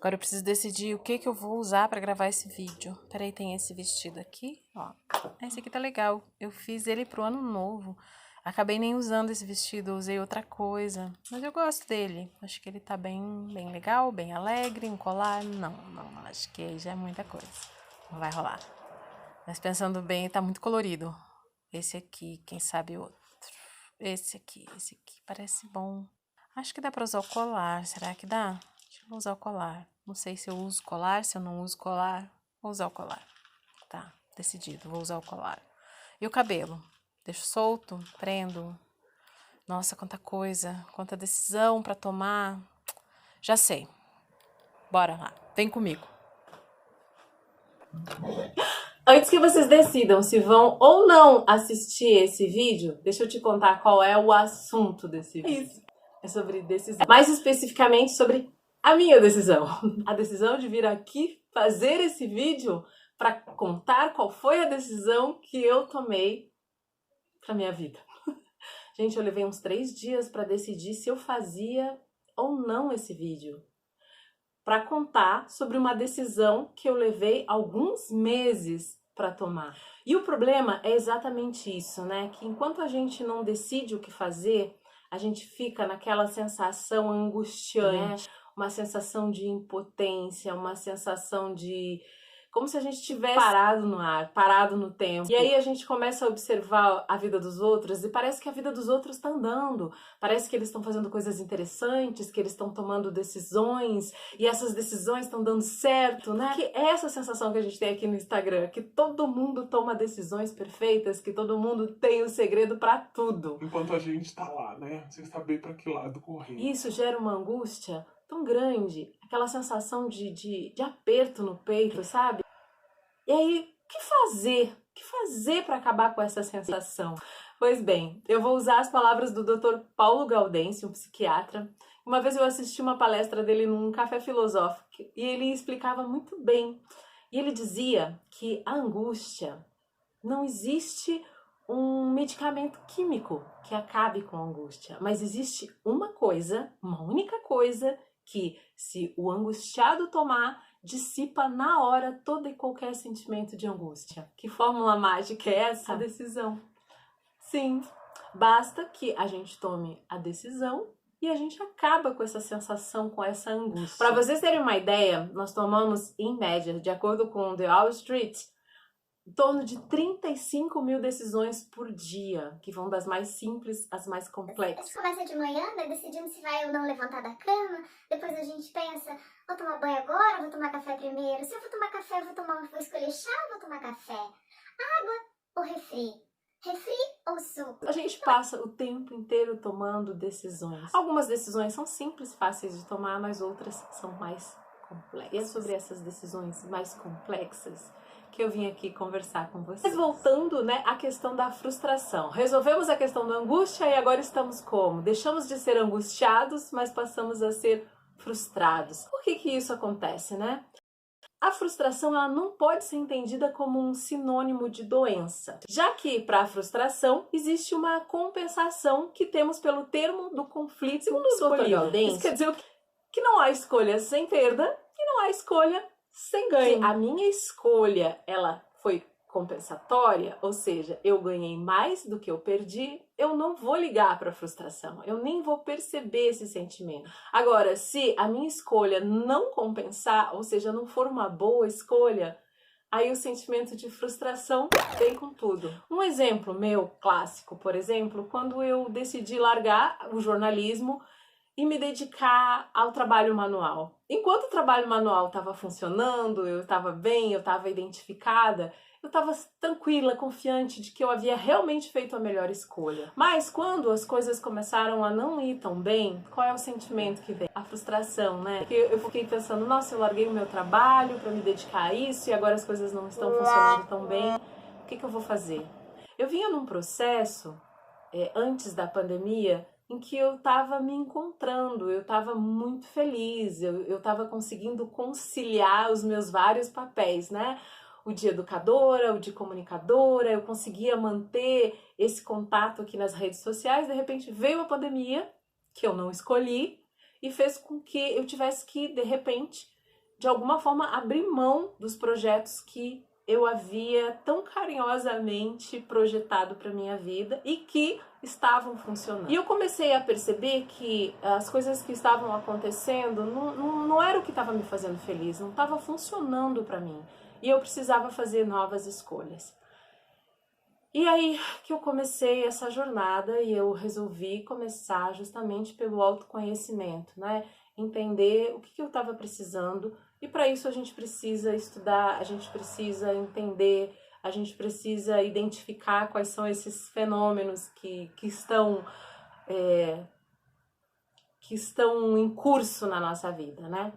Agora eu preciso decidir o que eu vou usar pra gravar esse vídeo. Peraí, tem esse vestido aqui, ó. Esse aqui tá legal. Eu fiz ele pro ano novo. Acabei nem usando esse vestido, usei outra coisa. Mas eu gosto dele. Acho que ele tá bem legal, bem alegre. Um colar, não. Acho que aí já é muita coisa. Não vai rolar. Mas pensando bem, tá muito colorido. Esse aqui, quem sabe outro. Esse aqui parece bom. Acho que dá pra usar o colar. Será que dá? Deixa eu usar o colar. Não sei se eu uso colar, se eu não uso colar. Vou usar o colar. Tá, decidido. Vou usar o colar. E o cabelo? Deixo solto? Prendo? Nossa, quanta coisa. Quanta decisão pra tomar. Já sei. Bora lá. Vem comigo. Antes que vocês decidam se vão ou não assistir esse vídeo, deixa eu te contar qual é o assunto desse vídeo. Isso. É sobre decisão. Mais especificamente sobre a minha decisão. A decisão de vir aqui fazer esse vídeo para contar qual foi a decisão que eu tomei para minha vida. Gente, eu levei uns 3 dias para decidir se eu fazia ou não esse vídeo. Para contar sobre uma decisão que eu levei alguns meses para tomar. E o problema é exatamente isso, né? Que enquanto a gente não decide o que fazer, a gente fica naquela sensação angustiante, né? Uma sensação de impotência, uma sensação de... como se a gente tivesse parado no ar, parado no tempo. E aí a gente começa a observar a vida dos outros e parece que a vida dos outros está andando. Parece que eles estão fazendo coisas interessantes, que eles estão tomando decisões e essas decisões estão dando certo, né? Que é essa sensação que a gente tem aqui no Instagram, que todo mundo toma decisões perfeitas, que todo mundo tem o segredo para tudo. Enquanto a gente tá lá, né? Sem saber para que lado correr. Isso gera uma angústia tão grande, aquela sensação de aperto no peito, sabe? E aí, o que fazer? O que fazer para acabar com essa sensação? Pois bem, eu vou usar as palavras do Dr. Paulo Gaudensi, um psiquiatra. Uma vez eu assisti uma palestra dele num café filosófico e ele explicava muito bem. E ele dizia que a angústia, não existe um medicamento químico que acabe com a angústia, mas existe uma coisa, uma única coisa, que se o angustiado tomar, dissipa na hora todo e qualquer sentimento de angústia. Que fórmula mágica é essa? A decisão. Sim, basta que a gente tome a decisão e a gente acaba com essa sensação, com essa angústia. Para vocês terem uma ideia, nós tomamos, em média, de acordo com The Wall Street, em torno de 35 mil decisões por dia, que vão das mais simples às mais complexas. A gente começa de manhã, né, decidindo se vai ou não levantar da cama, depois a gente pensa, vou tomar banho agora, vou tomar café primeiro, se eu vou tomar café, vou escolher chá ou vou tomar café, água ou refri, refri ou suco. A gente passa o tempo inteiro tomando decisões. Algumas decisões são simples, fáceis de tomar, mas outras são mais complexas. E é sobre essas decisões mais complexas que eu vim aqui conversar com vocês. Mas voltando, né, à questão da frustração. Resolvemos a questão da angústia e agora estamos como? Deixamos de ser angustiados, mas passamos a ser frustrados. Por que isso acontece, né? A frustração ela não pode ser entendida como um sinônimo de doença, já que para a frustração existe uma compensação que temos pelo termo do conflito. Segundo o Dr. Gaudensi, isso quer dizer que não há escolha sem perda e não há escolha sem ganho. Se a minha escolha ela foi compensatória, ou seja, eu ganhei mais do que eu perdi, eu não vou ligar para a frustração, eu nem vou perceber esse sentimento. Agora, se a minha escolha não compensar, ou seja, não for uma boa escolha, aí o sentimento de frustração vem com tudo. Um exemplo meu clássico, por exemplo, quando eu decidi largar o jornalismo e me dedicar ao trabalho manual. Enquanto o trabalho manual estava funcionando, eu estava bem, eu estava identificada, eu estava tranquila, confiante de que eu havia realmente feito a melhor escolha. Mas quando as coisas começaram a não ir tão bem, qual é o sentimento que vem? A frustração, né? Porque eu fiquei pensando, nossa, eu larguei o meu trabalho para me dedicar a isso e agora as coisas não estão funcionando tão bem. O que eu vou fazer? Eu vinha num processo, antes da pandemia, em que eu estava me encontrando, eu estava muito feliz, eu estava conseguindo conciliar os meus vários papéis, né? O de educadora, o de comunicadora, eu conseguia manter esse contato aqui nas redes sociais. De repente veio a pandemia, que eu não escolhi, e fez com que eu tivesse que, de repente, de alguma forma, abrir mão dos projetos que eu havia tão carinhosamente projetado para minha vida e que estavam funcionando. E eu comecei a perceber que as coisas que estavam acontecendo não era o que estava me fazendo feliz, não estava funcionando para mim. E eu precisava fazer novas escolhas. E aí que eu comecei essa jornada e eu resolvi começar justamente pelo autoconhecimento, né? Entender o que eu estava precisando. E para isso a gente precisa estudar, a gente precisa entender, a gente precisa identificar quais são esses fenômenos que estão em curso na nossa vida, né?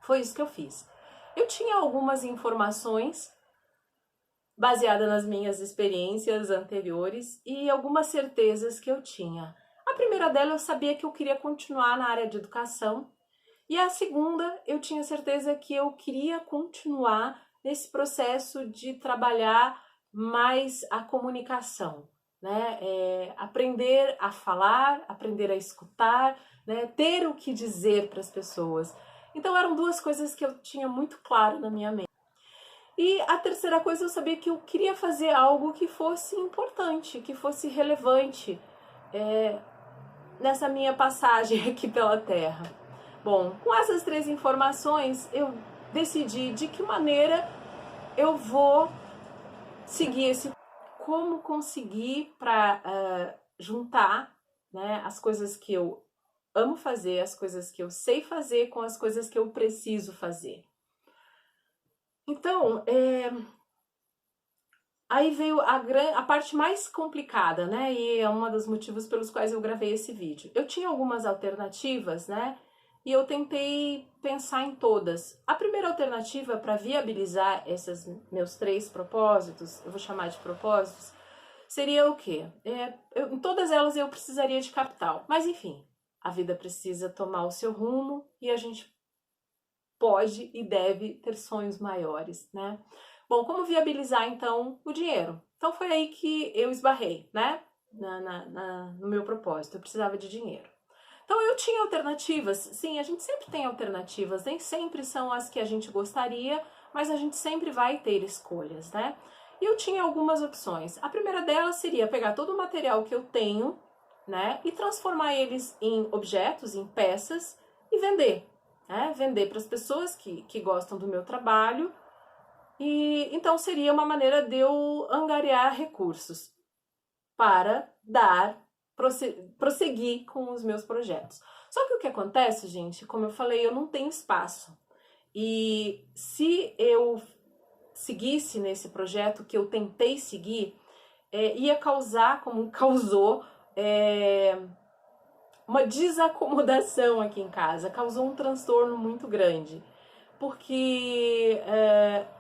Foi isso que eu fiz. Eu tinha algumas informações baseadas nas minhas experiências anteriores e algumas certezas que eu tinha. A primeira delas, eu sabia que eu queria continuar na área de educação. E a segunda, eu tinha certeza que eu queria continuar nesse processo de trabalhar mais a comunicação, né? Aprender a falar, aprender a escutar, né? Ter o que dizer para as pessoas. Então eram duas coisas que eu tinha muito claro na minha mente. E a terceira coisa, eu sabia que eu queria fazer algo que fosse importante, que fosse relevante nessa minha passagem aqui pela Terra. Bom, com essas três informações, eu decidi de que maneira eu vou seguir esse... Como conseguir para juntar, né, as coisas que eu amo fazer, as coisas que eu sei fazer com as coisas que eu preciso fazer. Então, aí veio a parte mais complicada, né? E é um dos motivos pelos quais eu gravei esse vídeo. Eu tinha algumas alternativas, né? E eu tentei pensar em todas. A primeira alternativa para viabilizar esses meus 3 propósitos, eu vou chamar de propósitos, seria o quê? Em todas elas eu precisaria de capital. Mas enfim, a vida precisa tomar o seu rumo e a gente pode e deve ter sonhos maiores, né? Bom, como viabilizar então o dinheiro? Então foi aí que eu esbarrei, né? No meu propósito, eu precisava de dinheiro. Então eu tinha alternativas, sim, a gente sempre tem alternativas, nem sempre são as que a gente gostaria, mas a gente sempre vai ter escolhas, né? E eu tinha algumas opções. A primeira delas seria pegar todo o material que eu tenho, né, e transformar eles em objetos, em peças e vender, né? Vender para as pessoas que gostam do meu trabalho. E então seria uma maneira de eu angariar recursos para prosseguir com os meus projetos. Só que o que acontece, gente, como eu falei, eu não tenho espaço. E se eu seguisse nesse projeto que eu tentei seguir, ia causar, como causou, uma desacomodação aqui em casa, causou um transtorno muito grande. Porque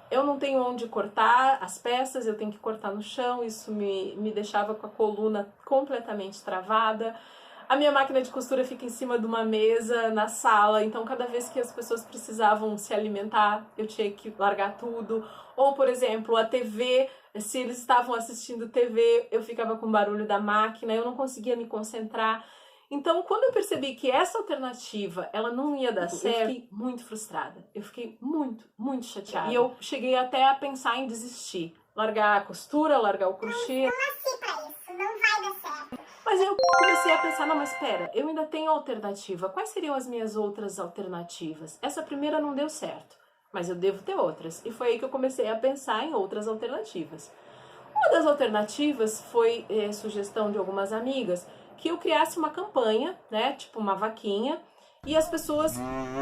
eu não tenho onde cortar as peças, eu tenho que cortar no chão, isso me deixava com a coluna completamente travada. A minha máquina de costura fica em cima de uma mesa na sala, então cada vez que as pessoas precisavam se alimentar, eu tinha que largar tudo. Ou, por exemplo, a TV, se eles estavam assistindo TV, eu ficava com o barulho da máquina, eu não conseguia me concentrar. Então, quando eu percebi que essa alternativa, ela não ia dar certo, eu fiquei muito frustrada. Eu fiquei muito, muito chateada. E eu cheguei até a pensar em desistir. Largar a costura, largar o crochê. Eu não nasci pra isso, não vai dar certo. Mas eu comecei a pensar, não, mas espera, eu ainda tenho alternativa. Quais seriam as minhas outras alternativas? Essa primeira não deu certo, mas eu devo ter outras. E foi aí que eu comecei a pensar em outras alternativas. Uma das alternativas foi sugestão de algumas amigas, que eu criasse uma campanha, né, tipo uma vaquinha, e as pessoas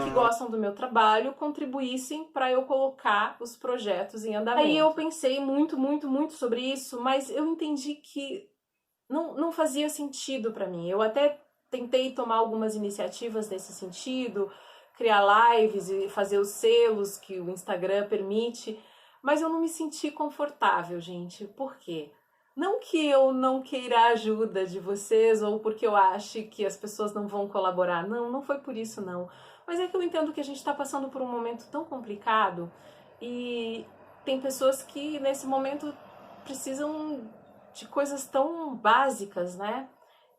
que gostam do meu trabalho contribuíssem para eu colocar os projetos em andamento. Aí eu pensei muito, muito, muito sobre isso, mas eu entendi que não fazia sentido para mim. Eu até tentei tomar algumas iniciativas nesse sentido, criar lives e fazer os selos que o Instagram permite, mas eu não me senti confortável, gente. Por quê? Não que eu não queira a ajuda de vocês ou porque eu ache que as pessoas não vão colaborar. Não foi por isso, não. Mas é que eu entendo que a gente está passando por um momento tão complicado e tem pessoas que nesse momento precisam de coisas tão básicas, né?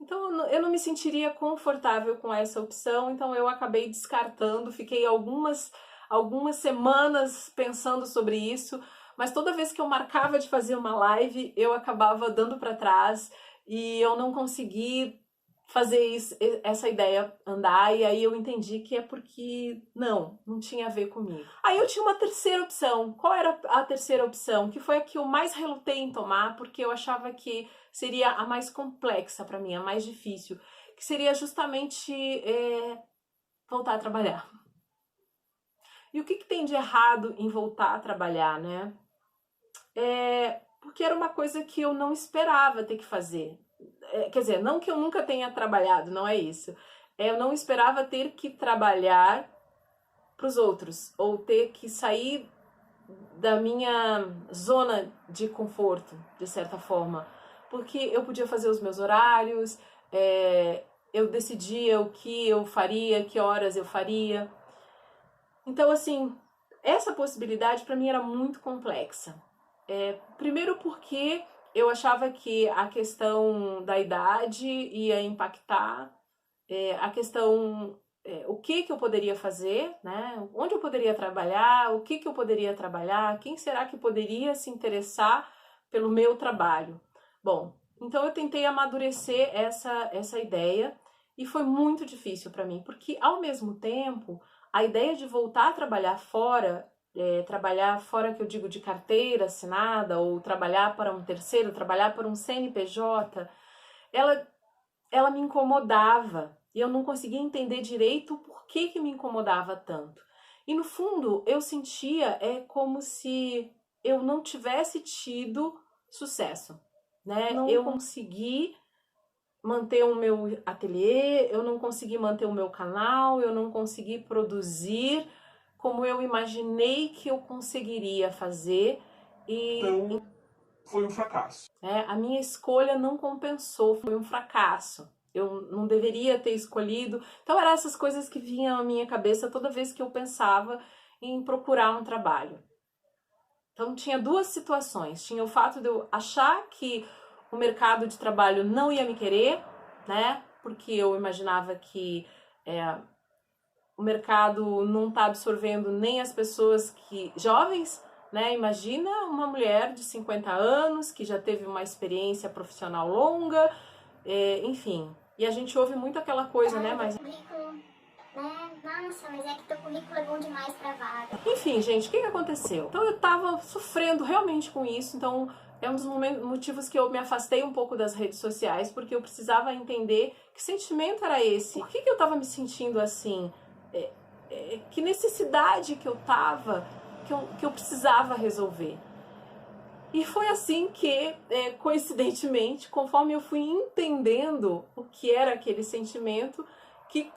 Então eu não me sentiria confortável com essa opção, então eu acabei descartando, fiquei algumas algumas semanas pensando sobre isso, mas toda vez que eu marcava de fazer uma live, eu acabava dando para trás e eu não consegui fazer isso, essa ideia andar, e aí eu entendi que é porque não tinha a ver comigo. Aí eu tinha uma terceira opção. Qual era a terceira opção? Que foi a que eu mais relutei em tomar, porque eu achava que seria a mais complexa para mim, a mais difícil, que seria justamente voltar a trabalhar. E o que tem de errado em voltar a trabalhar, né? Porque era uma coisa que eu não esperava ter que fazer. Quer dizer, não que eu nunca tenha trabalhado, não é isso. Eu não esperava ter que trabalhar para os outros, ou ter que sair da minha zona de conforto, de certa forma. Porque eu podia fazer os meus horários, eu decidia o que eu faria, que horas eu faria. Então, assim, essa possibilidade para mim era muito complexa. Primeiro porque eu achava que a questão da idade ia impactar, a questão, o que eu poderia fazer, né? Onde eu poderia trabalhar, o que eu poderia trabalhar, quem será que poderia se interessar pelo meu trabalho. Bom, então eu tentei amadurecer essa ideia e foi muito difícil para mim, porque ao mesmo tempo, a ideia de voltar a trabalhar fora que eu digo de carteira assinada, ou trabalhar para um terceiro, trabalhar para um CNPJ, ela me incomodava e eu não conseguia entender direito por que me incomodava tanto. E no fundo eu sentia como se eu não tivesse tido sucesso, né? Eu consegui manter o meu ateliê, eu não consegui manter o meu canal, eu não consegui produzir como eu imaginei que eu conseguiria fazer. Então, foi um fracasso. A minha escolha não compensou, foi um fracasso. Eu não deveria ter escolhido. Então, eram essas coisas que vinham à minha cabeça toda vez que eu pensava em procurar um trabalho. Então, tinha duas situações. Tinha o fato de eu achar que o mercado de trabalho não ia me querer, né? Porque eu imaginava que o mercado não está absorvendo nem as pessoas jovens, né? Imagina uma mulher de 50 anos que já teve uma experiência profissional longa, enfim. E a gente ouve muito aquela coisa, né? Mas currículo, né? Nossa, mas é que teu currículo é bom demais pra vaga. enfim, gente, o que aconteceu? Então eu tava sofrendo realmente com isso, então é um dos motivos que eu me afastei um pouco das redes sociais, porque eu precisava entender que sentimento era esse. Por que eu tava me sentindo assim? Que necessidade que eu tava, que eu precisava resolver. E foi assim que, coincidentemente, conforme eu fui entendendo o que era aquele sentimento, que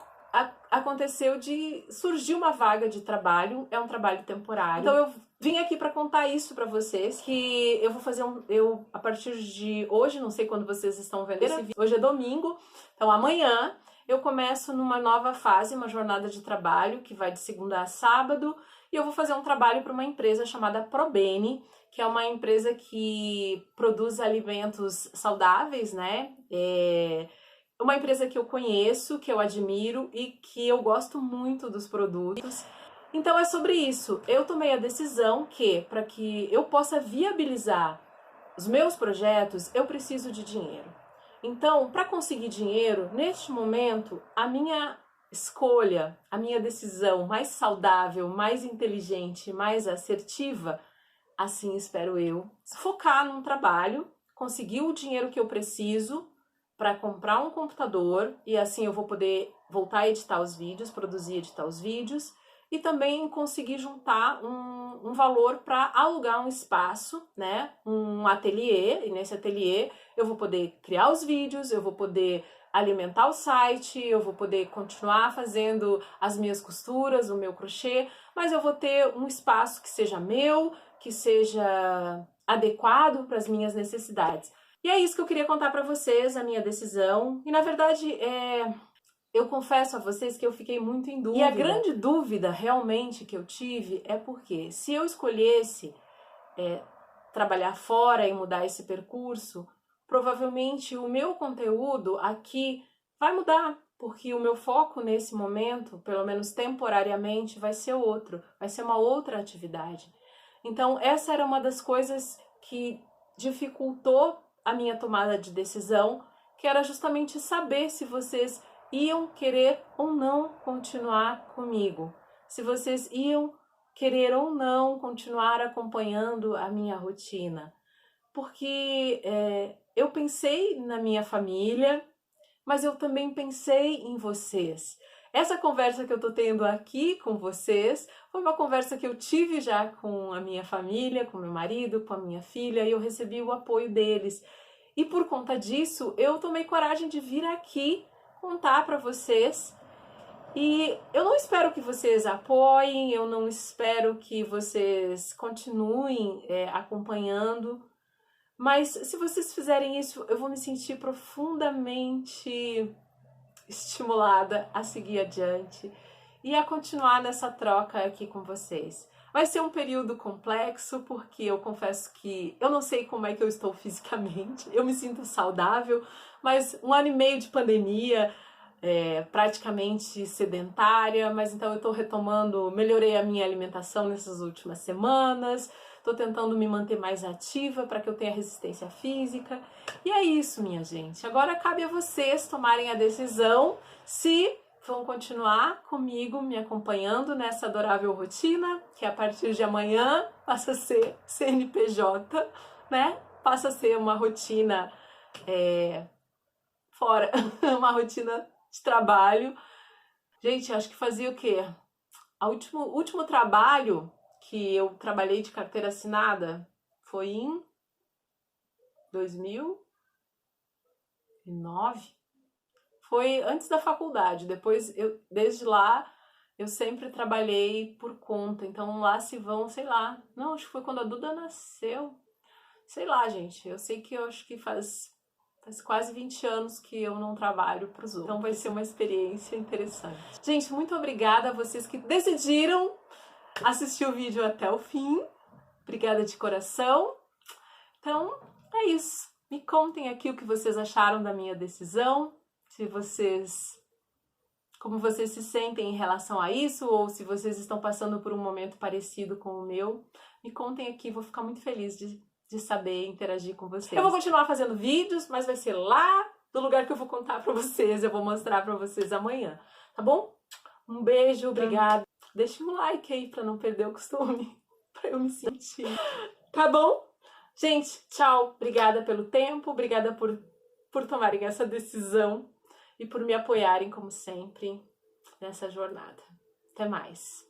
aconteceu de surgir uma vaga de trabalho, é um trabalho temporário. Então eu vim aqui para contar isso para vocês, que eu vou fazer a partir de hoje, não sei quando vocês estão vendo esse vídeo, hoje é domingo, então amanhã eu começo numa nova fase, uma jornada de trabalho que vai de segunda a sábado, e eu vou fazer um trabalho para uma empresa chamada ProBene, que é uma empresa que produz alimentos saudáveis, né? Uma empresa que eu conheço, que eu admiro e que eu gosto muito dos produtos. Então é sobre isso. Eu tomei a decisão que, para que eu possa viabilizar os meus projetos, eu preciso de dinheiro. Então, para conseguir dinheiro, neste momento, a minha escolha, a minha decisão mais saudável, mais inteligente, mais assertiva, assim espero eu, focar num trabalho, conseguir o dinheiro que eu preciso para comprar um computador, e assim eu vou poder voltar a editar os vídeos, produzir e editar os vídeos, e também conseguir juntar um valor para alugar um espaço, né, um ateliê, e nesse ateliê eu vou poder criar os vídeos, eu vou poder alimentar o site, eu vou poder continuar fazendo as minhas costuras, o meu crochê, mas eu vou ter um espaço que seja meu, que seja adequado para as minhas necessidades. E é isso que eu queria contar para vocês, a minha decisão. E na verdade, eu confesso a vocês que eu fiquei muito em dúvida. E a grande dúvida realmente que eu tive é porque se eu escolhesse trabalhar fora e mudar esse percurso, provavelmente o meu conteúdo aqui vai mudar. porque o meu foco nesse momento, pelo menos temporariamente, vai ser outro, vai ser uma outra atividade. Então, essa era uma das coisas que dificultou a minha tomada de decisão, que era justamente saber se vocês iam querer ou não continuar comigo, se vocês iam querer ou não continuar acompanhando a minha rotina. Porque eu pensei na minha família, mas eu também pensei em vocês. Essa conversa que eu tô tendo aqui com vocês foi uma conversa que eu tive já com a minha família, com meu marido, com a minha filha, e eu recebi o apoio deles. E por conta disso, eu tomei coragem de vir aqui contar para vocês. E eu não espero que vocês apoiem, eu não espero que vocês continuem acompanhando, mas se vocês fizerem isso, eu vou me sentir profundamente estimulada a seguir adiante e a continuar nessa troca aqui com vocês. Vai ser um período complexo, porque eu confesso que eu não sei como é que eu estou fisicamente, eu me sinto saudável, mas 1 ano e meio de pandemia, praticamente sedentária, mas então eu estou retomando, melhorei a minha alimentação nessas últimas semanas, estou tentando me manter mais ativa para que eu tenha resistência física. E é isso, minha gente. Agora cabe a vocês tomarem a decisão se vão continuar comigo, me acompanhando nessa adorável rotina, que a partir de amanhã passa a ser CNPJ, né? Passa a ser uma rotina fora, uma rotina de trabalho. Gente, acho que fazia o quê? O último trabalho que eu trabalhei de carteira assinada foi em 2009. Foi antes da faculdade. Depois, desde lá, eu sempre trabalhei por conta. Então, lá se vão, sei lá. Não, acho que foi quando a Duda nasceu. Sei lá, gente. Eu sei que eu acho que faz quase 20 anos que eu não trabalho para os outros. Então, vai ser uma experiência interessante. Gente, muito obrigada a vocês que decidiram assistir o vídeo até o fim. Obrigada de coração. Então, é isso. Me contem aqui o que vocês acharam da minha decisão. Como vocês se sentem em relação a isso, ou se vocês estão passando por um momento parecido com o meu. Me contem aqui, vou ficar muito feliz de saber interagir com vocês. Eu vou continuar fazendo vídeos, mas vai ser lá do lugar que eu vou contar pra vocês, eu vou mostrar pra vocês amanhã, tá bom? Um beijo, obrigada. Deixa um like aí pra não perder o costume, pra eu me sentir. Tá bom? Gente, tchau. Obrigada pelo tempo, obrigada por tomarem essa decisão e por me apoiarem, como sempre, nessa jornada. Até mais.